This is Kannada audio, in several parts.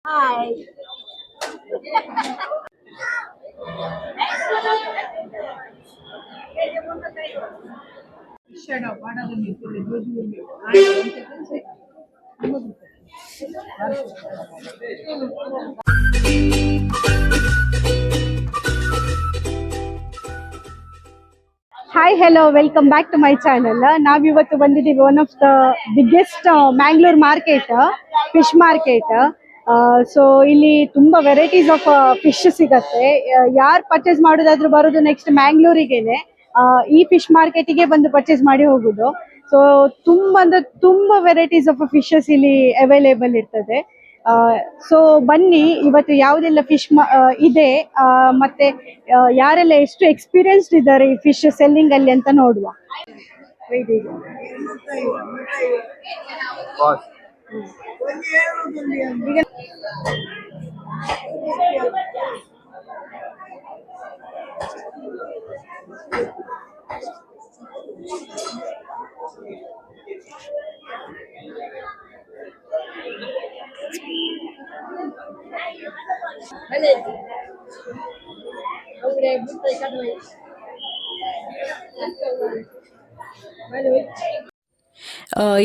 Hi. Hi, hello, welcome back to my channel. ನಾವಿವತ್ತು ಬಂದಿದ್ದೀವಿ one of the biggest Mangalore market, fish market. So ಇಲ್ಲಿ ತುಂಬಾ ವೆರೈಟೀಸ್ ಆಫ್ ಫಿಶ್ ಸಿಗತ್ತೆ. ಯಾರು ಪರ್ಚೇಸ್ ಮಾಡೋದಾದ್ರೂ ಬರೋದು ನೆಕ್ಸ್ಟ್ ಮ್ಯಾಂಗ್ಳೂರಿಗೆನೆ, ಈ ಫಿಶ್ ಮಾರ್ಕೆಟಿಗೆ ಬಂದು ಪರ್ಚೇಸ್ ಮಾಡಿ ಹೋಗುದು. ಸೊ ತುಂಬಾ ಅಂದ್ರೆ ತುಂಬಾ ವೆರೈಟೀಸ್ ಆಫ್ ಫಿಶಸ್ ಇಲ್ಲಿ ಅವೈಲೇಬಲ್ ಇರ್ತದೆ. ಸೊ ಬನ್ನಿ ಇವತ್ತು ಯಾವುದೆಲ್ಲ ಫಿಶ್ ಇದೆ, ಮತ್ತೆ ಯಾರೆಲ್ಲ ಎಷ್ಟು ಎಕ್ಸ್ಪೀರಿಯನ್ಸ್ಡ್ ಇದ್ದಾರೆ ಈ ಫಿಶ್ ಸೆಲ್ಲಿಂಗ್ ಅಲ್ಲಿ ಅಂತ ನೋಡುವ. ಈಗ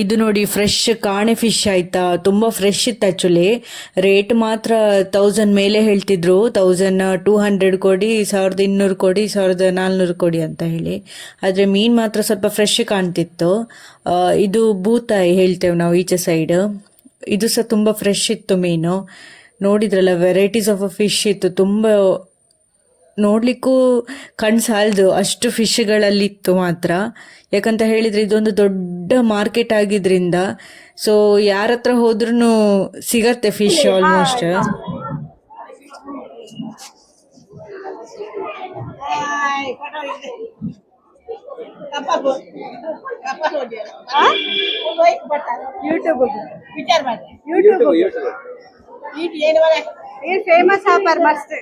ಇದು ನೋಡಿ ಫ್ರೆಶ್ ಕಾಣೆ ಫಿಶ್ ಆಯ್ತಾ, ತುಂಬ ಫ್ರೆಶ್ ಇತ್ತು. ಆ್ಯಕ್ಚುಲಿ ರೇಟ್ ಮಾತ್ರ 1000 ಮೇಲೆ ಹೇಳ್ತಿದ್ರು. 1200 ಕೊಡಿ, 1200 ಕೊಡಿ, 1400 ಕೊಡಿ ಅಂತ ಹೇಳಿ. ಆದರೆ ಮೀನು ಮಾತ್ರ ಸ್ವಲ್ಪ ಫ್ರೆಶ್ ಕಾಣ್ತಿತ್ತು. ಇದು ಬೂತಾಯಿ ಹೇಳ್ತೇವೆ ನಾವು ಈಚೆ ಸೈಡ್. ಇದು ಸಹ ತುಂಬ ಫ್ರೆಶ್ ಇತ್ತು ಮೀನು. ನೋಡಿದ್ರಲ್ಲ, ವೆರೈಟೀಸ್ ಆಫ್ ಫಿಶ್ ಇತ್ತು. ತುಂಬ ನೋಡ್ಲಿಕ್ಕೂ ಕಣ್ಣು ಸಾಲದು ಅಷ್ಟು ಫಿಶ್ಗಳಲ್ಲಿತ್ತು ಮಾತ್ರ. ಯಾಕಂತ ಹೇಳಿದರೆ ಇದೊಂದು ದೊಡ್ಡ ಮಾರ್ಕೆಟ್ ಆಗಿದ್ರಿಂದ ಸೊ ಯಾರ ಹತ್ರ ಹೋದ್ರೂ ಸಿಗತ್ತೆ ಫಿಶ್ ಆಲ್ಮೋಸ್ಟ್. ಫೇಮಸ್ ಆಪರ್ ಮಸ್ತ್,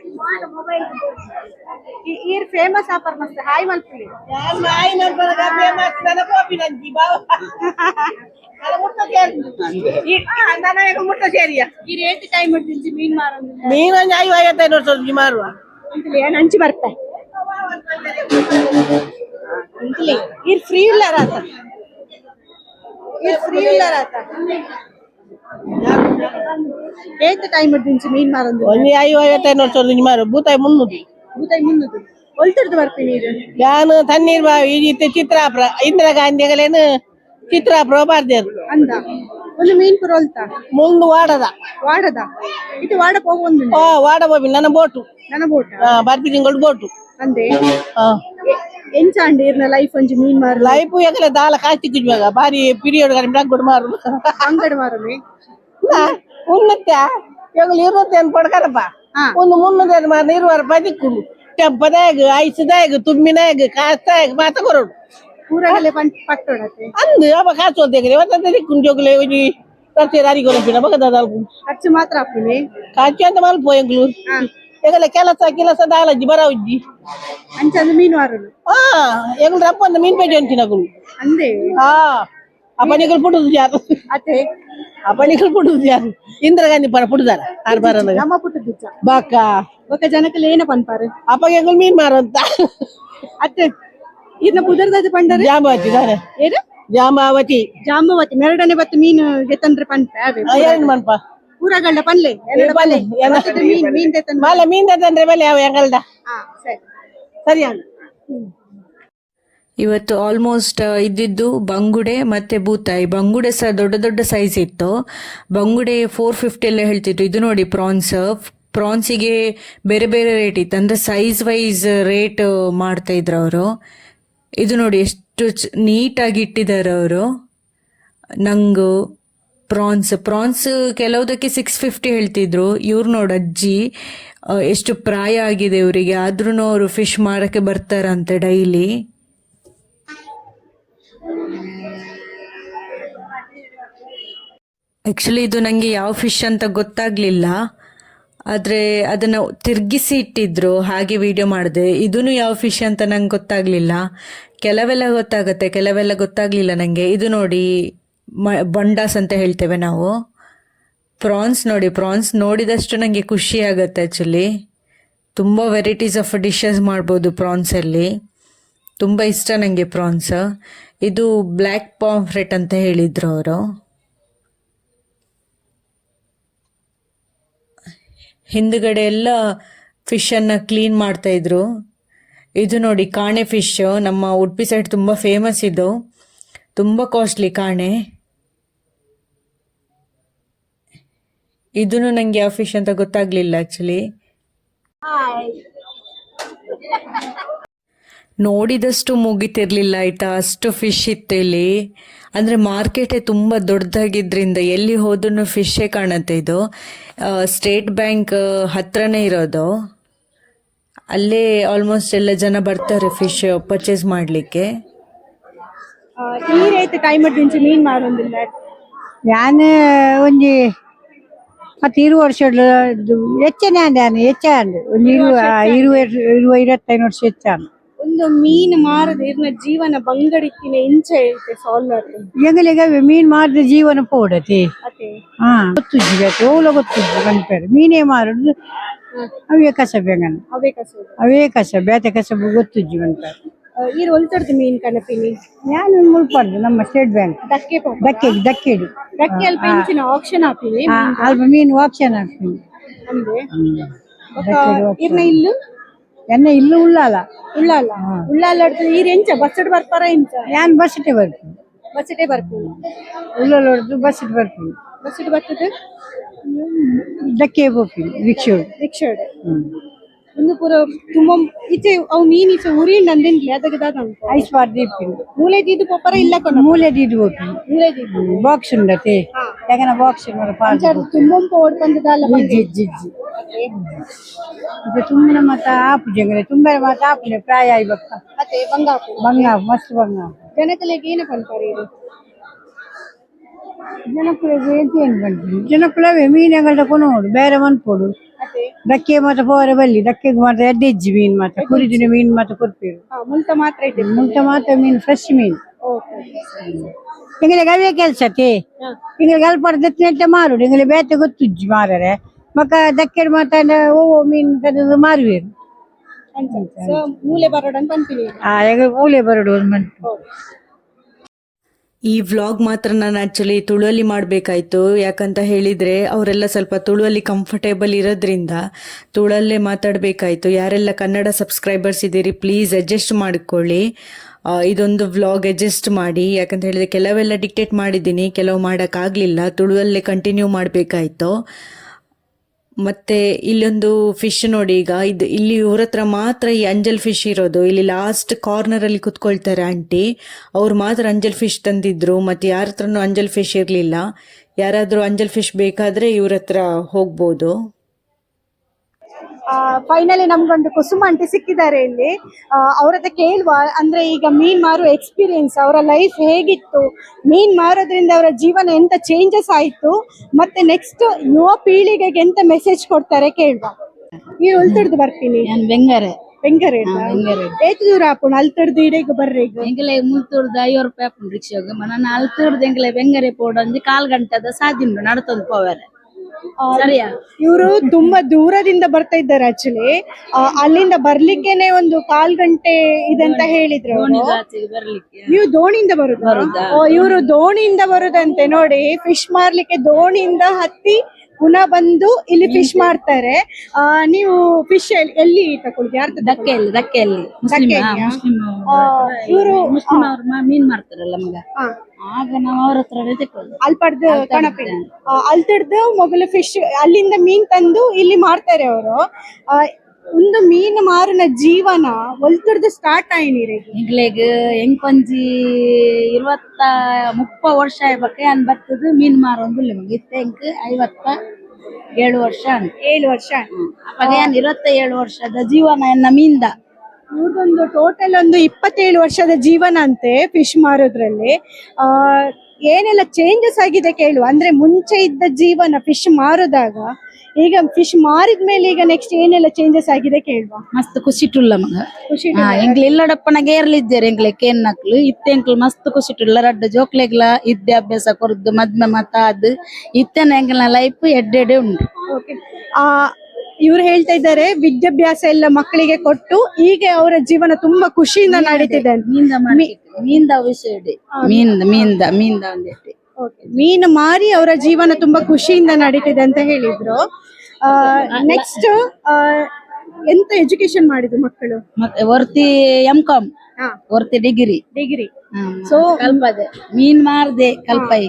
ಈರ್ ಫೇಮಸ್ ಆಪರ್ ಮಸ್ತ್. ಹಾಯ್ ಮಲ್ಪುಲಿ ಮುಟ್ಟ ಸೇರಿಯ ಈ ರೇಟ್ ಟೈಮ್ ಮಾಡ್ತೀನಿ ಮೀನ್ ಮಾರ ಮೀನ್ 55 ಮಾರುವ ಏನ್ ಹಂಚಿ ಬರ್ತಾ ಈರ್ ಫ್ರೀ ಇಲ್ಲ ರಾತ, ಈರ್ ಫ್ರೀ ಇಲ್ಲ ರಾತ ಏತ್ ಟೈಮ್ ಮಾಡ್ತೀನಿ ಮೀನ್ ಮಾರಂದು 55 ಮಾರು. ಬೂತಾಯಿ 300, ಬೂತಾಯಿ 300 ಒಲ್ತಡ್ದು ಬರ್ತೀನಿ. ನಾನು ತಣ್ಣೀರ್ ಬಾವಿ ಈಜಿತ್ತೆ ಚಿತ್ರಾಪುರ ಇಂದಿರಾ ಗಾಂಧಿಗಳೇನು ಚಿತ್ರಾಪುರ ಬಾರ್ದೆ ಅದು ಅಂದ ಒಂದು ಮೀನ್ ಪುರ ಒಲ್ತಾ ಮುಂದು ವಾಡದ ಇದು ವಾಡ ಹೋಗುವಂದು ವಾಡ ಹೋಗಿ ನನ್ನ ಬೋಟು ಬರ್ಪಿದಿಂಗಳು ಬೋಟು ಅಂದೆ. ಎಂಚಾಂಡಿ ಇರ್ನ ಲೈಫ್ ಒಂಜಿ ಮೀನ್ ಮಾರು ಲೈಫ್ ಯಾಕಲೆ ದಾಲ ಕಾಸ್ತಿಕ್ಕಿದ್ವಾಗ ಬಾರಿ ಪಿರಿಯಡ್ ಗಾಡಿ ಅಂಗಡಿ ಮಾರು ಉನ್ನತ್ತ ಇವಾಗ 20 ಕೊಡ್ಕಾರಪ್ಪ. ಒಂದು 300 ಮಾರ 20 ರೂಪಾಯಿ ದಿಕ್ಕುಡು ಟೆಂಪದಾಗ ಐಸದಾಗ ತುಂಬಿನಾಗ ಕಾಸ್ತಾಗ ಮಾತ ಕೊರೋಡು ಊರಾಗಲೇ ಪಟ್ಟೋಡತ್ತೆ ಅಂದು ಅವ ಕಾಸು ಹೋಗ್ತೇವೆ ಇವತ್ತಂತ ದಿಕ್ಕುಂಡು ಜೋಗಲೆ ಒಂಜಿ ತರ್ತೀರಿ ಕೊಡಪಿನ ಮಗದ ಖರ್ಚು ಮಾತ್ರ ಹಾಕ್ತೀನಿ ಖರ್ಚು ಅಂತ ಮಲ್ಪ ಎಂಗ್ಳೂರು ಎಗಲೆ ಕೆಲಸ ದಾಲಜ್ಜಿ ಬರ ಉಜ್ಜಿ ಅಂಚಂದು ಮೀನು ಮಾರಲು ಎಂಗ್ಳು ರಪ್ಪ ಒಂದು ಮೀನ್ ಪೇಜಿ ಅಂಚಿನಗಳು ಅಂದೆ. ಅಪಣಿಗಳು ಪುಡುದು ಯಾರು ಅತ್ತೆ ಅಪಣಿಗಳು ಪುಡುದು ಯಾರು ಇಂದಿರಾ ಗಾಂಧಿ ಪರ ಪುಡುದಾರ ಆರು ಬಾರ ನಮ್ಮ ಪುಟ್ಟದ ಬಾಕ ఒక ಜನಕಲ್ಲಿ ಏನ ಪನ್ಪಾರು ಅಪ್ಪಗೆ ಎಂಗಳು ಮೀನ್ ಮಾರಂತ ಅತ್ತೆ ಇನ್ನ ಪುದರ್ದಾದ ಪಂಡರೆ ಜಾಂಬಾವತಿ ದಾರೆ ಏನು ಜಾಂಬಾವತಿ ಮೆರಡನೆ ಬತ್ತು ಮೀನು ಗೆತ್ತಂದ್ರೆ ಪನ್ಪೆ ಏನು ಮನ್ಪ ಊರಗಂಡ ಪನ್ಲೆ ಮೀನ್ ತೆತ್ತಂದ್ರೆ ಬೆಲೆ ಯಾವ ಎಂಗಲ್ದ ಸರಿಯಾಗ. ಇವತ್ತು ಆಲ್ಮೋಸ್ಟ್ ಇದ್ದಿದ್ದು ಬಂಗುಡೆ ಮತ್ತು ಬೂತಾಯಿ. ಬಂಗುಡೆ ಸಹ ದೊಡ್ಡ ದೊಡ್ಡ ಸೈಜ್ ಇತ್ತು. ಬಂಗುಡೆ 450 ಎಲ್ಲ ಹೇಳ್ತಿತ್ತು. ಇದು ನೋಡಿ ಪ್ರಾನ್ಸಿಗೆ ಬೇರೆ ಬೇರೆ ರೇಟ್ ಇತ್ತು, ಅಂದರೆ ಸೈಜ್ ವೈಸ್ ರೇಟ್ ಮಾಡ್ತಾ ಇದ್ರು ಅವರು. ಇದು ನೋಡಿ ಎಷ್ಟು ನೀಟಾಗಿ ಇಟ್ಟಿದ್ದಾರೆ ಅವರು. ನಂಗು ಪ್ರಾನ್ಸ್ ಕೆಲವುದಕ್ಕೆ 650 ಹೇಳ್ತಿದ್ರು. ಇವ್ರು ನೋಡಿ ಅಜ್ಜಿ ಎಷ್ಟು ಪ್ರಾಯ ಆಗಿದೆ ಇವರಿಗೆ, ಆದ್ರೂ ಅವರು ಫಿಶ್ ಮಾರಕ್ಕೆ ಬರ್ತಾರಂತೆ ಡೈಲಿ. ಆ್ಯಕ್ಚುಲಿ ಇದು ನನಗೆ ಯಾವ ಫಿಶ್ ಅಂತ ಗೊತ್ತಾಗಲಿಲ್ಲ, ಆದರೆ ಅದನ್ನು ತಿರುಗಿಸಿ ಇಟ್ಟಿದ್ರು, ಹಾಗೆ ವಿಡಿಯೋ ಮಾಡಿದೆ. ಇದೂ ಯಾವ ಫಿಶ್ ಅಂತ ನಂಗೆ ಗೊತ್ತಾಗಲಿಲ್ಲ. ಕೆಲವೆಲ್ಲ ಗೊತ್ತಾಗುತ್ತೆ, ಕೆಲವೆಲ್ಲ ಗೊತ್ತಾಗಲಿಲ್ಲ ನನಗೆ. ಇದು ನೋಡಿ ಬಂಡಾಸ್ ಅಂತ ಹೇಳ್ತೇವೆ ನಾವು. ಪ್ರಾನ್ಸ್ ನೋಡಿ, ಪ್ರಾನ್ಸ್ ನೋಡಿದಷ್ಟು ನನಗೆ ಖುಷಿ ಆಗುತ್ತೆ ಆ್ಯಕ್ಚುಲಿ. ತುಂಬ ವೆರೈಟೀಸ್ ಆಫ್ ಡಿಶಸ್ ಮಾಡ್ಬೋದು ಪ್ರಾನ್ಸಲ್ಲಿ. ತುಂಬ ಇಷ್ಟ ನನಗೆ ಪ್ರಾನ್ಸ್. ಇದು ಬ್ಲ್ಯಾಕ್ ಪಾಂಫ್ರೆಟ್ ಅಂತ ಹೇಳಿದ್ರು ಅವರು. ಹಿಂದುಗಡೆ ಎಲ್ಲ ಫಿಶನ್ನು ಕ್ಲೀನ್ ಮಾಡ್ತಾಯಿದ್ರು. ಇದು ನೋಡಿ ಕಾಣೆ ಫಿಶ್, ನಮ್ಮ ಉಡುಪಿ ಸೈಡ್ ತುಂಬ ಫೇಮಸ್ ಇದು. ತುಂಬ ಕಾಸ್ಟ್ಲಿ ಕಾಣೆ. ಇದೂ ನನಗೆ ಯಾವ ಫಿಶ್ ಅಂತ ಗೊತ್ತಾಗ್ಲಿಲ್ಲ ಆ್ಯಕ್ಚುಲಿ. ನೋಡಿದಷ್ಟು ಮುಗಿತಿರ್ಲಿಲ್ಲ ಆಯ್ತಾ, ಅಷ್ಟು ಫಿಶ್ ಇತ್ತು ಇಲ್ಲಿ. ಅಂದರೆ ಮಾರ್ಕೆಟೇ ತುಂಬ ದೊಡ್ಡದಾಗಿದ್ದರಿಂದ ಎಲ್ಲಿ ಹೋದ್ರೂ ಫಿಶ್ಶೇ ಕಾಣುತ್ತೆ. ಇದು ಸ್ಟೇಟ್ ಬ್ಯಾಂಕ್ ಹತ್ರನೇ ಇರೋದು. ಅಲ್ಲೇ ಆಲ್ಮೋಸ್ಟ್ ಎಲ್ಲ ಜನ ಬರ್ತಾರೆ ಫಿಶ್ ಪರ್ಚೇಸ್ ಮಾಡಲಿಕ್ಕೆ. ಈ ರೈತ ಟೈಮ್ ದಿಂಚಿ ಮೀನ್ ಮಾರೊಂದಿಲ್ಲ. ഞാൻ ಒಂಜಿ 10-20 ವರ್ಷ ಹೆಚ್ಚಾನು ಹೆಚ್ಚಾಂಡು ಒಂದು 20-25 ವರ್ಷ ಹೆಚ್ಚಾನು. ಒಂದು ಮೀನ್ ಮಾರದ ಇರ್ನ ಜೀವನ ಬಂಗಡಿತ್ತಿನ ಇಂಚ ಐತೆ ಸಾಲ್ವರ್ ಎಂಗಲಿಗೆ ಮೀನ್ ಮಾರದ ಜೀವನ ಪೋಡತಿ. ಅದೇ ಗೊತ್ತುಜ್ಜಿ ಓಲ ಗೊತ್ತುಜ್ಜಿ ಕನ್ಪೇರು ಮೀನೇ ಮಾರುದು ಅವೇ ಕಸಬು ಹೆಂಗನ ಅವೇ ಕಸಬು ಅವೇ ಕಸಬು ಬೇತೆ ಕಸಬು ಗೊತ್ತುಜ್ಜಿ ಕನ್ಪೇರು. ಈ ಒಲ್ತಡ್ದು ಮೀನ್ ಕನಪಿನಿ ನಾನು ಮುಲ್ಪಡ್ದು ನಮ್ಮ ಸ್ಟೇಟ್ ಬ್ಯಾಂಕ್ ದಕ್ಕೆಡು ದಕ್ಕೆ ಅಲ್ಪ ಇಂಚಿನ ಆಕ್ಷನ್ ಹಾಪಿನಿ ಅಲ್ಪ ಮೀನು ಆಪ್ಷನ್ ಹಾಕ್ತೀನಿ ಅಂದ್ರೆ ಇರ್ನ ಇಲ್ಲು ಎನ್ನ ಇಲ್ಲು ಉಳ್ಳಾಲ ಉಳ್ಳಾಲಾಡ್ದು ಈರ್ ಎಂಚ ಬಸ್ಸಡ್ ಬರ್ಪಾರ ಇಂಚ ನಾನು ಬಸ್ಸಟೇ ಬರ್ತೀನಿ. ಬಸ್ಸಟೇ ಬರ್ತೀನಿ ಉಳ್ಳಾಲ ಹೊಡೆದು ಬಸ್ಸಟ್ ಬರ್ತೀನಿ. ಬಸ್ಸಡ್ ಬರ್ತದೆ ದಕ್ಕೆ ಹೋಗ್ತೀನಿ ರಿಕ್ಷಾಡ್ ಒಂದು ಪೂರ ತುಂಬ ಈಚೆ ಅವು ಮೀನ್ ಈಚೆ ಉರಿ ನಂದಿನ್ಲಿ ಅದಕ್ಕೆ ಐಸ್ ಬಾರ್ದು ಇಪ್ಪಿನಿ ಮೂಲೆ ದೀದು ಪೊಪ್ಪರ ಇಲ್ಲ ಮೂಲೆ ದೀದು ಹೋಗ್ತೀನಿ. ಮೂಲೆ ದೀದು ಬಾಕ್ಸ್ ಉಂಡತಿ ಯಾಕನ ಬಾಕ್ಸ್ ತುಂಬ ಓಡ್ಬಂದದಲ್ಲ ಜಿಜ್ಜಿ ಇದು ತುಂಬ ಮತ್ತ ಆಪು ಜಂಗಲೆ ತುಂಬ ಮತ್ತ ಆಪುಲೆ ಪ್ರಾಯ ಇವಾಗ ಅದೇ ಬಂಗಾಪು ಮಸ್ತ್ ಬಂಗಾಪು ಜನಕಲೆಗೆ ಏನು ಪಂಪಾರಿ ಇದು ಜನಕುಲಗೆ ಎಂತ ಏನು ಬಂತು ಜನಕುಲವೇ ಮೀನುಗಳ್ದ ಕೊನೋಡು ಬೇರೆ ಮನ್ಪೋಡು ದಕ್ಕೆ ಮಾತ್ರ ಪೋರೆ ಬಲ್ಲಿ ದಕ್ಕೆಗೆ ಮಾತ್ರ ಎಡ್ಡೆಜ್ಜಿ ಮೀನು ಮಾತ್ರ ಕುರಿದಿನ ಮೀನು ಮಾತ್ರ ಕೊಡ್ಪೇರು ಮುಲ್ತ ಮಾತ್ರ ಇದೆ ಮುಂತ ಮಾತ್ರ ಮೀನು ಫ್ರೆಶ್ ಮೀನು ಎಂಗಳಿಗೆ ಅವೇ ಕೆಲ್ಸತಿ ಎಂಗಳಿಗೆ ಅಲ್ಪ ನೆಟ್ಟೆ ಮಾರುಡು ಎಂಗಳಿಗೆ ಬೇತೆ ಗೊತ್ತುಜ್ಜಿ ಮಾರರೆ ಮಕ್ಕ ದಕ್ಕೆ ಮಾತ್ರ ಓ ಮೀನು ಕದ್ದು ಮಾರುವೇರು ಮೂಲೆ ಬರೋಡು ಅಂತ ಅನ್ತೀನಿ ಈಗ ಮೂಲೆ ಬರೋಡು ಒಂದು ಮಂಟು. ಈ ವ್ಲಾಗ್ ಮಾತ್ರ ನಾನು ಆ್ಯಕ್ಚುಲಿ ತುಳುವಲ್ಲಿ ಮಾಡಬೇಕಾಯ್ತು. ಯಾಕಂತ ಹೇಳಿದರೆ ಅವರೆಲ್ಲ ಸ್ವಲ್ಪ ತುಳುವಲ್ಲಿ ಕಂಫರ್ಟೇಬಲ್ ಇರೋದ್ರಿಂದ ತುಳಲ್ಲೇ ಮಾತಾಡಬೇಕಾಯ್ತು. ಯಾರೆಲ್ಲ ಕನ್ನಡ ಸಬ್ಸ್ಕ್ರೈಬರ್ಸ್ ಇದ್ದೀರಿ ಪ್ಲೀಸ್ ಅಡ್ಜಸ್ಟ್ ಮಾಡಿಕೊಳ್ಳಿ. ಇದೊಂದು ವ್ಲಾಗ್ ಅಡ್ಜಸ್ಟ್ ಮಾಡಿ. ಯಾಕಂತ ಹೇಳಿದರೆ ಕೆಲವೆಲ್ಲ ಡಿಕ್ಟೇಟ್ ಮಾಡಿದ್ದೀನಿ, ಕೆಲವು ಮಾಡೋಕ್ಕಾಗಲಿಲ್ಲ, ತುಳುವಲ್ಲೇ ಕಂಟಿನ್ಯೂ ಮಾಡಬೇಕಾಯ್ತು. ಮತ್ತು ಇಲ್ಲೊಂದು ಫಿಶ್ ನೋಡಿ, ಈಗ ಇದು ಇಲ್ಲಿ ಇವ್ರ ಹತ್ರ ಮಾತ್ರ ಈ ಅಂಜಲ್ ಫಿಶ್ ಇರೋದು. ಇಲ್ಲಿ ಲಾಸ್ಟ್ ಕಾರ್ನರಲ್ಲಿ ಕುತ್ಕೊಳ್ತಾರೆ ಆಂಟಿ, ಅವ್ರು ಮಾತ್ರ ಅಂಜಲ್ ಫಿಶ್ ತಂದಿದ್ರು. ಮತ್ತು ಯಾರ ಹತ್ರನೂ ಅಂಜಲ್ ಫಿಶ್ ಇರಲಿಲ್ಲ. ಯಾರಾದರೂ ಅಂಜಲ್ ಫಿಶ್ ಬೇಕಾದರೆ ಇವ್ರ ಹತ್ರ ಹೋಗ್ಬೋದು. ಫೈನಲಿ ನಮ್ಗೊಂದು ಕುಸುಮ ಆಂಟಿ ಸಿಕ್ಕಿದ್ದಾರೆ ಇಲ್ಲಿ. ಅವ್ರ ಹತ್ರ ಕೇಳುವ, ಅಂದ್ರೆ ಈಗ ಮೀನ್ ಮಾರೋ ಎಕ್ಸ್ಪೀರಿಯನ್ಸ್, ಅವರ ಲೈಫ್ ಹೇಗಿತ್ತು, ಮೀನ್ ಮಾರೋದ್ರಿಂದ ಅವರ ಜೀವನ ಎಂತ ಚೇಂಜಸ್ ಆಯ್ತು, ಮತ್ತೆ ನೆಕ್ಸ್ಟ್ ಯುವ ಪೀಳಿಗೆಗೆ ಎಂತ ಮೆಸೇಜ್ ಕೊಡ್ತಾರೆ ಕೇಳುವ. ನೀನು ಉಳ್ತಡ್ದು ಬರ್ತೀನಿ ನಾನು ಬೆಂಗಾರೆ ಏತು ದೂರ ಆಪುಣ ಅಲ್ತಡ್ದು ಇಡೀಗ ಬರ್ರಿ ಎಂಗಲೆ ಮುಲ್ತೂರ್ದು 50 ರೂಪಾಯಿ ಆಪುಂಡು ರಿಕ್ಷಾಗ ನಾನು ಅಲ್ತೂರ್ದು ಎಂಗಲೆ ಬೆಂಗರೆ ಪೋಡಂದು 1/4 ಗಂಟೆದ ಸಾದಿಂಡು ನಡ್ತೊಂದು ಪೋವಾರೆ. ಸರಿಯಾ, ಇವರು ತುಂಬಾ ದೂರದಿಂದ ಬರ್ತಾ ಇದ್ದಾರೆ. ಆಕ್ಚುಲಿ ಅಲ್ಲಿಂದ ಬರ್ಲಿಕ್ಕೇನೆ ಒಂದು 1/4 ಗಂಟೆ ಇದಂತ ಹೇಳಿದ್ರು. ನೀವು ದೋಣಿಯಿಂದ ಬರುದಾ? ಇವರು ದೋಣಿಯಿಂದ ಬರುದಂತೆ. ನೋಡಿ, ಫಿಶ್ ಮಾರ್ಲಿಕ್ಕೆ ದೋಣಿಯಿಂದ ಹತ್ತಿ ಪುನಃ ಬಂದು ಇಲ್ಲಿ ಫಿಶ್ ಮಾಡ್ತಾರೆ. ನೀವು ಫಿಶ್ ಎಲ್ಲಿ ತಗೊಳ್ಳಿ? ಯಾರ ದಕ್ಕೆಯಲ್ಲಿ ಇವರು ಮೀನ್ ಮಾಡ್ತಾರಲ್ಲ ಮಗ, ಆಗ ನಾವು ಅವ್ರ ಹತ್ರನೇ ತಕೊಳ್ಳಿ. ಅಲ್ಪಡ್ದು ಕಣಪಿ ಅಲ್ತಡ್ದು ಮೊಗಲು ಫಿಶ್ ಅಲ್ಲಿಂದ ಮೀನ್ ತಂದು ಇಲ್ಲಿ ಮಾಡ್ತಾರೆ ಅವರು. ಒಂದು ಮೀನು ಮಾರಿನ ಜೀವನ ಒಲ್ತಡ್ದು ಸ್ಟಾರ್ಟ್ ಆಯ್ನಿರಿ ಈಗ್ಲೇಗ ಎಂಕೊಂಜಿ 20-30 ವರ್ಷ ಆಗ್ಬೇಕೆ ಅನ್ ಬರ್ತದ ಮೀನ್ ಮಾರೊಂದು ನಿಮಗೆ ಇತ್ತೆಂಕ್ 57 ವರ್ಷ 7 ವರ್ಷ ಅವಾಗ ಏನ್ 27 ವರ್ಷದ ಜೀವನ ಎನ್ನ ಮೀನ್ದ. ಇವ್ರದೊಂದು ಟೋಟಲ್ ಒಂದು 27 ವರ್ಷದ ಜೀವನ ಅಂತೆ ಫಿಶ್ ಮಾರೋದ್ರಲ್ಲಿ. ಏನೆಲ್ಲ ಚೇಂಜಸ್ ಆಗಿದೆ ಕೇಳು. ಅಂದ್ರೆ ಮುಂಚೆ ಇದ್ದ ಜೀವನ ಫಿಶ್ ಮಾರಿದಾಗ ಈಗ ಫಿಶ್ ಮಾರಿದ್ಮೇಲೆ ಈಗ ನೆಕ್ಸ್ಟ್ ಏನೆಲ್ಲ ಚೇಂಜಸ್ ಆಗಿದೆ ಕೇಳುವ. ಮಸ್ತ್ ಖುಷಿಟುಲ್ಲ ಮಗ ಎಂಕ್ಲು ಇಲ್ಲಡಪ್ಪನಗೆ ಏರ್ಲಿದ್ದೇರು ಎಂಕ್ಲೆಕ್ ಏನ್ ನಕ್ಲು ಇತ್ತೆ ಎಂಕ್ಲು ಮಸ್ತ್ ಖುಷಿಟುಲ್ಲ ರಡ್ಡು ಜೋಕ್ಲೆಗ್ಲ ವಿದ್ಯಾಭ್ಯಾಸ ಕೊರ್ದು ಮದ್ಮೆ ಮತ ಅದು ಇತ್ತನ ಎಂಕ್ಲ ಲೈಫ್ ಎಡ್ಡೆಡೆ ಉಂಟು. ಇವ್ರು ಹೇಳ್ತಾ ಇದ್ದಾರೆ ವಿದ್ಯಾಭ್ಯಾಸ ಎಲ್ಲ ಮಕ್ಕಳಿಗೆ ಕೊಟ್ಟು ಈಗ ಅವರ ಜೀವನ ತುಂಬಾ ಖುಷಿಯಿಂದ ನಡೀತಿದೆ. ಮೀಂದ ವಿಷಯ ಮೀಂದ ಒಂದಿಟ್ಟು ಮೀನು ಮಾರಿ ಅವರ ಜೀವನ ತುಂಬಾ ಖುಷಿಯಿಂದ ನಡೀತಿದೆ ಅಂತ ಹೇಳಿದ್ರು. ನೆಕ್ಸ್ಟ್ ಎಂತ ಎಜುಕೇಶನ್ ಮಾಡಿದ್ರು ಮಕ್ಕಳು? ಮತ್ತೆ ವರ್ತಿ M.Com ವರ್ತಿ ಡಿಗ್ರಿ ಸೊ ಕಲ್ಪದೆ ಮೀನ್ ಮಾರ್ದೆ ಕಲ್ಪೈ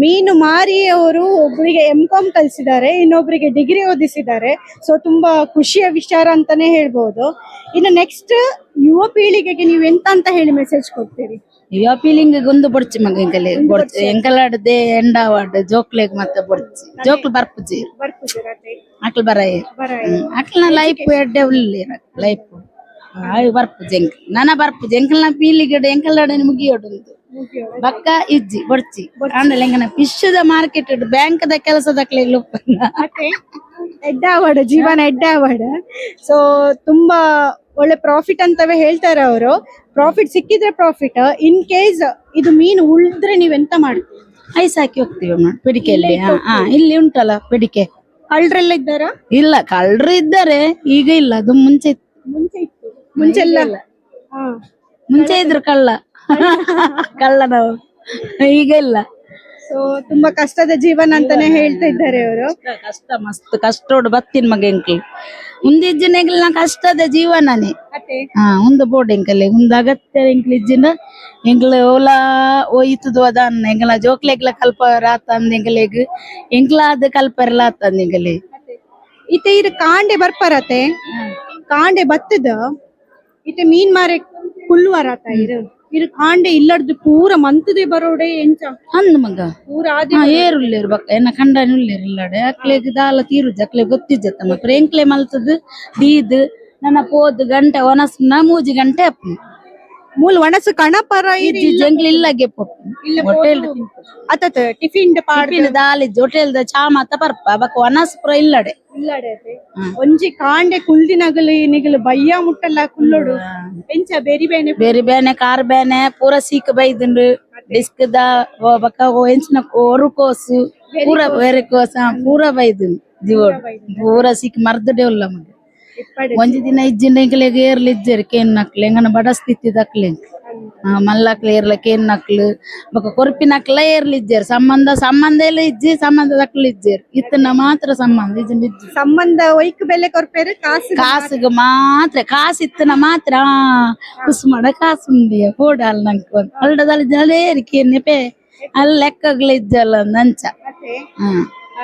ಮೀನು ಮಾರಿ ಅವರು ಒಬ್ಬರಿಗೆ M.Com ಕಲಿಸಿದ್ದಾರೆ, ಇನ್ನೊಬ್ಬರಿಗೆ ಡಿಗ್ರಿ ಓದಿಸಿದ್ದಾರೆ. ಸೊ ತುಂಬಾ ಖುಷಿಯ ವಿಚಾರ ಅಂತಾನೆ ಹೇಳ್ಬೋದು. ಇನ್ನು ನೆಕ್ಸ್ಟ್ ಯುವ ಪೀಳಿಗೆಗೆ ನೀವು ಎಂತ ಅಂತ ಹೇಳಿ ಮೆಸೇಜ್ ಕೊಡ್ತೀರಿ? ಯುವ ಪೀಳಿಗೆ ಗೊಂದು ಬೊಡ್ಚಿ ಮಗ ಎಂಕಲಾಡ್ದೆ ಎಂಡಾವಾಡ್ ಜೋಕ್ಲೆಗ್ ಮತ್ತೆ ಬೊಡ್ಚಿ ಜೋಕ್ಲು ಬರ್ಪುಜಿ ಅಕ್ಲು ಬರಾಯ ಅಕ್ಲನ ಲೈಫ್ ಎಡ್ಡೆ ಉಳ್ಳಿ ಲೈಫ್ ಆಯ್ ಬರ್ಪುಜಿ ಎಂಕ್ ನನ ಬರ್ಪುಜಿ ಎಂಕಲ್ನ ಪೀಳಿಗೆ ಎಂಕಲಾಡ ಮುಗಿಯೋಡುಂಟು ಬಕ್ಕ ಇಜ್ಜಿ ಬೊಡ್ಚಿ ಆಂಡಲ ಎಂಕನ ಫಿಶ್ದ ಮಾರ್ಕೆಟ್ ಬ್ಯಾಂಕ್ದ ಕೆಲಸದಕ್ಲೆಗ್ಲು ಎಡ್ಡಾವಾಡ ಜೀವನ ಎಡ್ಡಾವಾಡ. ಸೊ ತುಂಬಾ ಒಳ್ಳೆ ಪ್ರಾಫಿಟ್ ಅಂತವೇ ಹೇಳ್ತಾರೆ ಅವರು. ಪ್ರಾಫಿಟ್ ಸಿಕ್ಕಿದ್ರೆ ಪ್ರಾಫಿಟ್, ಇನ್ ಕೇಸ್ ಇದು ಮೀನು ಉಳಿದ್ರೆ ನೀವೆಂತ ಮಾಡ್ತೀವಿ? ಐಸ್ ಹಾಕಿ ಹೋಗ್ತೀವಿ ನೋಡಿ ಪೆಡಿಕೆಯಲ್ಲಿ. ಇಲ್ಲಿ ಉಂಟಲ್ಲ ಪೆಡಿಕೆ. ಕಳ್ರೆಲ್ಲ ಇದ್ದಾರಾ? ಇಲ್ಲ ಕಳ್ರು ಇದ್ದಾರೆ, ಈಗ ಇಲ್ಲ. ಅದು ಮುಂಚೆ ಇತ್ತು. ಮುಂಚೆ ಇದ್ರು ಕಳ್ಳ ನಾವು, ಈಗ ಇಲ್ಲ. ಸೊ ತುಂಬಾ ಕಷ್ಟದ ಜೀವನ ಅಂತಾನೆ ಹೇಳ್ತಾ ಇದ್ದಾರೆ ಅವರು. ಕಷ್ಟ ಮಸ್ತ್ ಕಷ್ಟೋಡು ಬತ್ತಿನ ಮಗ ಎಂಕ್ಲು ಉಂದಿಜ್ಜಿನ ಕಷ್ಟದ ಜೀವನನೇ. ಉಂದು ಬೋರ್ಡ್ ಎಂಕಲೆ ಉಂದು ಅಗತ್ಯ ಎಂಕ್ಲು ಇಜ್ಜಿನ ಎಂಕ್ಲು ಓಲಾ ಓಯ್ತದ ಅನ್ನ ಎಂಕಲ ಜೋಕ್ಲೆಗ್ಲ ಕಲ್ಪರ ಆತಂದ ಎಂಕಲೆಗ್ ಎಂಕ್ಲಾದ ಕಲ್ಪರಲ ಆತಂದ ಎಂಕಲೆ ಇತ್ತೆ ಇದು ಕಾಂಡೆ ಬರ್ಪರತೆ ಕಾಂಡೆ ಬತ್ತದ ಇತ್ತೆ ಮೀನ್ ಮಾರೆ ಕುಲ್ವರತ ಇರು ಕಾಂಡೆ ಇಲ್ಲಡ್ದು ಪೂರ ಮಂತದೆ ಬರೋಡೆ ಎಂಚ ಅಂದ್ ಮಗ ಪೂರ ಏರುಲ್ಲೇರು ಬಕ್ಕ ಎನ್ನ ಕಂಡನ ಉಳ್ಳೇರು ಇಲ್ಲಡೆ ಅಕ್ಲೆಗ್ ದಾಲ ತೀರುಜ ಅಕ್ಲೆ ಗೊತ್ತಿಜ್ಜತ್ತ ಮಾತ್ರ ಎಂಕ್ಲೆ ಮಲ್ತದ್ ದೀದ್ ನನ್ನ ಪೋದ್ ಗಂಟೆ ಒನಸ್ನ 3 ಗಂಟೆ ಅಪ್ಪ ಮೂಲ ಒಣಸು ಕಣಪರ ಎಂಕ್ಲೆ ಇಲ್ಲಗೆ hotel ಅತತ tiffin ಪಾಡಿನ Ali hotel the ಚಾ ಮಾತ ಬರ್ಪ ಬಕ್ಕ ಒನಸ್ ಪುರ ಇಲ್ಲಡೆ ಒಂಜಿ ಕಾಂಡೆ ಕುಲ್ದಿನಗಲು ನಿಗಲು ಬಯ್ಯ ಮುಟ್ಟಲ್ಲ ಕುಲ್ಲೋಡು ಎಂಚ ಬೇರಿ ಬೇನೆ ಕಾರ್ ಬೇನೆ ಪೂರ ಸೀಕ್ ಬೈದುಂಡು ಡಿಸ್ಕ್ ದ ಬಕ್ಕ ಎಂಚಿನ ಒರು ಕೋಸು ಪೂರ ಬೇರೆ ಕೋಸ ಪೂರ ಬೈದುಂಡು ಜೀವೋಡು ಪೂರ ಸೀಕ್ ಮರ್ದಡೆ ಉಲ್ಲ ಮಗ ಒಂಜಿ ದಿನ ಇಜ್ಜಿಂಡ ಎಂಕ್ಲೆಗ್ ಏರ್ಲ ಇಜ್ಜೇರು ಕೇನ್ ನಕ್ಲೆ ಎಂಗನ ಬಡಸ್ತಿತ್ತಿ ದಕ್ಲೆ ಮಲ್ಲಕ್ಲೆ ಏರ್ಲ ಕೇನ್ ನಕ್ಲು ಬೊಕ ಕೊರ್ಪಿನಕ್ಲ ಏರ್ಲ ಇಜ್ಜೇರು ಸಂಬಂಧ ಎಲ್ಲ ಇಜ್ಜಿ ಸಂಬಂಧ ದಕ್ಲು ಇಜ್ಜೇರು ಇತ್ತನ ಮಾತ್ರ ಸಂಬಂಧ ಇಜ್ಜಿ ಸಂಬಂಧ ಒಯ್ಕ್ ಬೆಲೆ ಕೊರ್ಪೇರು ಕಾಸಿಗೆ ಮಾತ್ರ ಕಾಸು ಇತ್ತನ ಮಾತ್ರ ಕುಸ್ಮಡ ಕಾಸು ಉಂಡಿಯ ಕೋಡಾಲ್ ನಂಗೆ ಅಲ್ಡದಲ್ಲಿ ಜಲೇರಿ ನೆಪೆ ಅಲ್ಲಿ ಲೆಕ್ಕಗ್ಲ ಇಜ್ಜಲ್ಲ ನಂಚ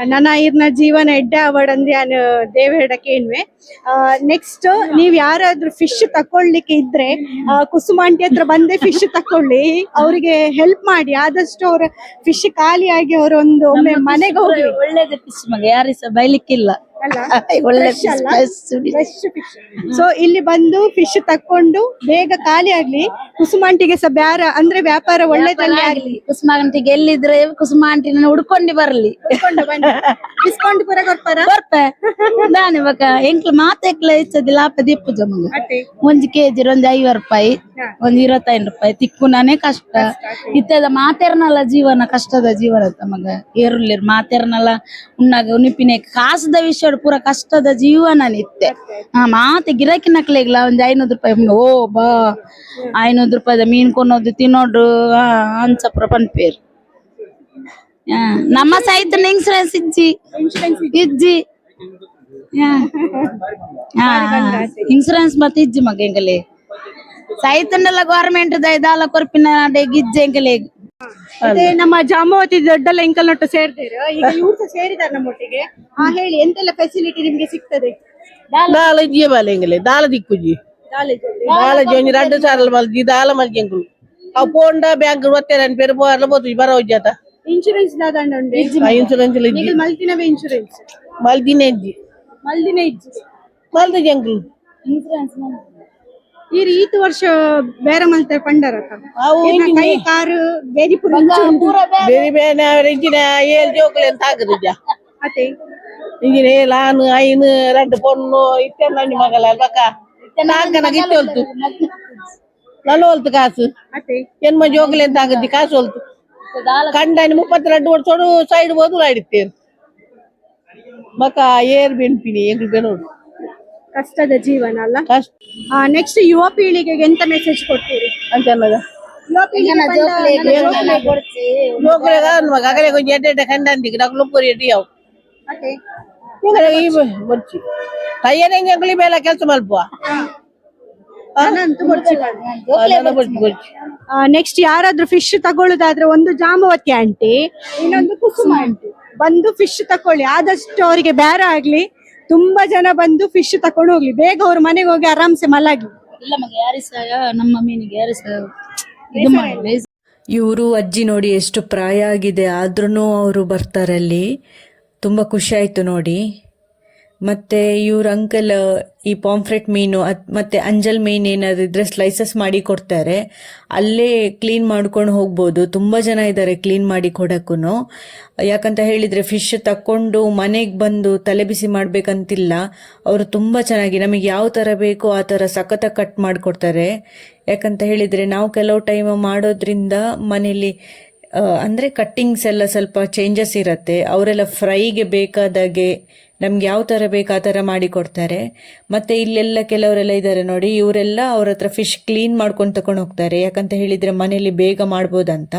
ನನ್ನ ಇರ್ನ ಜೀವನ ಎಡ್ಡೆ ಅವಡಂದಿ ನಾನು ದೇವೇಡ ಕೇಳ್ವೆ. ನೆಕ್ಸ್ಟ್ ನೀವ್ ಯಾರಾದ್ರೂ ಫಿಶ್ ತಕೊಳ್ಳಿಕ್ಕೆ ಇದ್ರೆ ಕುಸುಮಾಂಟಿ ಹತ್ರ ಬಂದೆ ಫಿಶ್ ತಕೊಳ್ಳಿ, ಅವರಿಗೆ ಹೆಲ್ಪ್ ಮಾಡಿ. ಆದಷ್ಟು ಅವ್ರ ಫಿಶ್ ಖಾಲಿ ಆಗಿ ಅವ್ರ ಒಮ್ಮೆ ಮನೆಗೆ ಹೋಗಿ. ಒಳ್ಳೇದು ಫಿಶ್ ಮಗ ಯಾರಿಸ ಬೈಲಿಕ್ಕಿಲ್ಲ. ಸೊ ಇಲ್ಲಿ ಬಂದು ಫಿಶ್ ತಕೊಂಡು ಬೇಗ ಖಾಲಿ ಆಗ್ಲಿ, ಕುಸುಮಾಂಟಿಗೆ ಸಹ ಬ್ಯಾರ ಅಂದ್ರೆ ವ್ಯಾಪಾರ ಒಳ್ಳೇದಲ್ಲಿ ಆಗ್ಲಿ. ಕುಸುಮಾಂಟಿಗೆ ಎಲ್ಲಿದ್ರೆ ಕುಸುಮಾಂಟಿನ ಹುಡ್ಕೊಂಡು ಬರ್ಲಿ, ಡಿಸ್ಕೌಂಟ್ ಪೂರ ಕೊಡ್ತಾರ ನಾನೇ ಬಕ ಎಂಕ್ಲು ಮಾತೆಕ್ಲ ಇಚ್ಚದಿ ಲಾಪ ದಿಪ್ಪು ಜಮಗ 1 kg ಒಂದು 50 ರೂಪಾಯಿ ಒಂದು 25 ರೂಪಾಯಿ ತಿಕ್ಕುನಾನೇ ಕಷ್ಟ. ಇತ್ತದ ಮಾತೆರ್ನಲ್ಲ ಜೀವನ ಕಷ್ಟದ ಜೀವನ ಮಗ ಏರುಲ್ಲಿರ್ ಮಾತೆರ್ನಲ್ಲ ಉಣ್ಣಾಗ ಉನಿಪಿನ ಕಾಸದ ವಿಷಯ ಪೂರ ಕಷ್ಟದ ಜೀವನ ನಿತ್ಯ. ಮಾತೆ ಗಿರಾಕಿ ನಕ್ಲೆಗ್ಲ ಒಂದ್ 500 ರೂಪಾಯಿ ಓ ಬಾ 500 ರೂಪಾಯಿದ ಮೀನ್ ಕೊನೋದು ತಿನ್ನೋಡು ಅನ್ಸಪ್ರ ಪನ್ಪೇರ್. ನಮ್ಮ ಸೈತ್ ಇನ್ಸೂರೆನ್ಸ್ ಇಜ್ಜಿ ಇನ್ಸೂರೆನ್ಸ್ ಮತ್ತೆ ಇಜ್ಜಿ ಮಗ ಎಂಕಲೆ ಸೈತಂಡಲ್ಲ ಗವರ್ಮೆಂಟ್ ದಾಲ ಕೊರ್ಪಿನ ಗಿಜ್ಜೆ ಎಂಕಲೆ. ಅದೇ ನಮ್ಮ ಜಾಂಬವತಿ ದೊಡ್ಡಲ್ಲ ಎಂಕಲ್ ನೊಟ್ಟು ಸೇರ್ತಾರೆ, ಈಗ ಇವ್ರು ಸೇರಿದಾರೆ ನಮ್ಮೊಟ್ಟಿಗೆ. ಹೇಳಿ ಎಂತೆಲ್ಲ ಫೆಸಿಲಿಟಿ ನಿಮ್ಗೆ ಸಿಗ್ತದೆ? ದಾಲ ಇಜ್ಜಿ ಬಾಲೆ ಎಂಕಲೆ ದಾಲ ದಿಕ್ಕುಜಿ ದಾಲ ಜೊಂಜಿ 2 ಸಾರಲ್ ಮಲ್ಜಿ ದಾಲ ಮಲ್ಜಿ ಎಂಕಲು ಅವು ಪೋಂಡ ಬ್ಯಾಂಕ್ ಒತ್ತೇನೆ ಪೆರು ಪೋರ್ಲ ಬೋತು ಬರೋ ಹೋಜ್ಜಾತ ಇನ್ಶೂರೆನ್ಸ್ ದಾದಂಡ ಉಂಟು. ಇನ್ಶೂರೆನ್ಸ್ ಇಜ್ಜಿ ಮಲ್ತಿನವೇ ಇನ್ಶೂರೆನ್ಸ್ ಮಲ್ದಿನ ಇಜ್ಜಿ ಮಲ್ದಿನ ಇಜ್ಜಿ ಮಲ್ದ ಎಂಕಲು ಇನ್ಶೂರೆನ್ಸ್ ಈತ ವರ್ಷ ಬೇರೆ ಮಲ್ತೆ ಪಂಡರತ ಅವು ಕೈ ಕಾರು ಬೇದಿ ಪುರ ಬೇರೆ ಬೇರೆ ಇಂಚಿನ ಏಳು ಜೋಕುಲು ಅಂತ ಆಗುದಿದ್ದ ಅತೆ ಇಂಚಿನ ಏಳು ಆನು ಐನು రెండు పొన్ను ఇత్తేనండి మగల బక నాకనకి ఇత్తొల్తు నలవల్తు కాసు ಅತೆ ఎన్మ జోకులు ఎంత ఆగుద్ది కాసు వల్తు కండని 32 ವರ್ಷೋಡು ಸೈಡ್ ಹೋದ್ರು ಆಡಿತ್ತೇರು ಬಕ ಏರ್ ಬೆನ್ಪಿನಿ ಎಂಗ್ಳು ಬೆನೋಡು ಕಷ್ಟದ ಜೀವನ ಅಲ್ಲ. ಕಷ್ಟ ನೆಕ್ಸ್ಟ್ ಯುವ ಪೀಳಿಗೆಗೆ ಎಂತ ಮೆಸೇಜ್ ಕೊಡ್ತೀರಿ? ಅಂತ ಅನ್ನದ ಯುವ ಪೀಳಿಗೆ ಜೋಕುಲೆ ಮಗ ಅಗಲೆ ಕೊಂಚ ಎಡ್ಡೆ ಕಂಡಂದಿಗೆ నాకు ಲೊಪ್ಪರಿ ಎಡಿಯಾವು ಅತೆ ಈ ಬರ್ಚಿ ತಯ್ಯನೆಂಗೆ ಎಂಗ್ಳಿ ಮೇಲೆ ಕೆಲಸ ಮಲ್ಪುವ ಬರ್ಚಿ ಬರ್ಚಿ ನೆಕ್ಸ್ಟ್ ಯಾರಾದ್ರೂ ಫಿಶ್ ತಗೊಳ್ಳುದಾದ್ರೆ ಒಂದು ಜಾಂಬವತಿ ಆಂಟಿ, ಇನ್ನೊಂದು ಕುಸುಮ ಆಂಟಿ ಬಂದು ಫಿಶ್ ತಕೊಳ್ಳಿ. ಆದಷ್ಟು ಅವರಿಗೆ ಬೇರೆ ಆಗ್ಲಿ, ತುಂಬಾ ಜನ ಬಂದು ಫಿಶ್ ತಕೊಂಡು ಹೋಗ್ಲಿ, ಬೇಗ ಅವ್ರ ಮನೆಗೆ ಹೋಗಿ ಆರಾಮ್ಸೆ ಮಲಗಿ. ಇಲ್ಲ ಮಗ ಯಾರಿಸ ನಮ್ಮ ಮೀನಿಗೆ ಯಾರಿಸ ಇದು ಮಾಡಿಲ್ಲ. ಇವರು ಅಜ್ಜಿ ನೋಡಿ ಎಷ್ಟು ಪ್ರಾಯ ಆಗಿದೆ ಆದ್ರೂ ಅವರು ಬರ್ತಾರಲ್ಲಿ. ತುಂಬ ಖುಷಿ ಆಯಿತು ನೋಡಿ. ಮತ್ತು ಇವ್ರ ಅಂಕಲ್ ಈ ಪಾಂಫ್ರೆಟ್ ಮೀನು ಮತ್ತು ಅಂಜಲ್ ಮೀನು ಏನಾದ್ರು ಇದ್ರೆ ಸ್ಲೈಸಸ್ ಮಾಡಿ ಕೊಡ್ತಾರೆ, ಅಲ್ಲೇ ಕ್ಲೀನ್ ಮಾಡ್ಕೊಂಡು ಹೋಗ್ಬೋದು. ತುಂಬ ಜನ ಇದ್ದಾರೆ ಕ್ಲೀನ್ ಮಾಡಿ ಕೊಡೋಕ್ಕೂ. ಯಾಕಂತ ಹೇಳಿದರೆ ಫಿಶ್ ತಕ್ಕೊಂಡು ಮನೆಗೆ ಬಂದು ತಲೆ ಬಿಸಿ ಮಾಡಬೇಕಂತಿಲ್ಲ. ಅವರು ತುಂಬ ಚೆನ್ನಾಗಿ ನಮಗೆ ಯಾವ ಥರ ಬೇಕೋ ಆ ಥರ ಸಖತ್ತಾಗಿ ಕಟ್ ಮಾಡಿಕೊಡ್ತಾರೆ. ಯಾಕಂತ ಹೇಳಿದರೆ ನಾವು ಕೆಲವು ಟೈಮ್ ಮಾಡೋದ್ರಿಂದ ಮನೇಲಿ ಅಂದರೆ ಕಟ್ಟಿಂಗ್ಸ್ ಎಲ್ಲ ಸ್ವಲ್ಪ ಚೇಂಜಸ್ ಇರುತ್ತೆ. ಅವರೆಲ್ಲ ಫ್ರೈಗೆ ಬೇಕಾದಾಗೆ ನಮ್ಗೆ ಯಾವ ಥರ ಬೇಕು ಆ ಥರ ಮಾಡಿ ಕೊಡ್ತಾರೆ. ಮತ್ತು ಇಲ್ಲೆಲ್ಲ ಕೆಲವರೆಲ್ಲ ಇದ್ದಾರೆ ನೋಡಿ, ಇವರೆಲ್ಲ ಅವ್ರ ಹತ್ರ ಫಿಶ್ ಕ್ಲೀನ್ ಮಾಡ್ಕೊಂಡು ತಗೊಂಡು ಹೋಗ್ತಾರೆ. ಯಾಕಂತ ಹೇಳಿದರೆ ಮನೇಲಿ ಬೇಗ ಮಾಡ್ಬೋದಂತ.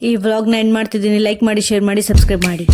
ಈ ವ್ಲಾಗ್ನ ಎಂಡ್ ಮಾಡ್ತಿದ್ದೀನಿ. ಲೈಕ್ ಮಾಡಿ, ಶೇರ್ ಮಾಡಿ, ಸಬ್ಸ್ಕ್ರೈಬ್ ಮಾಡಿ.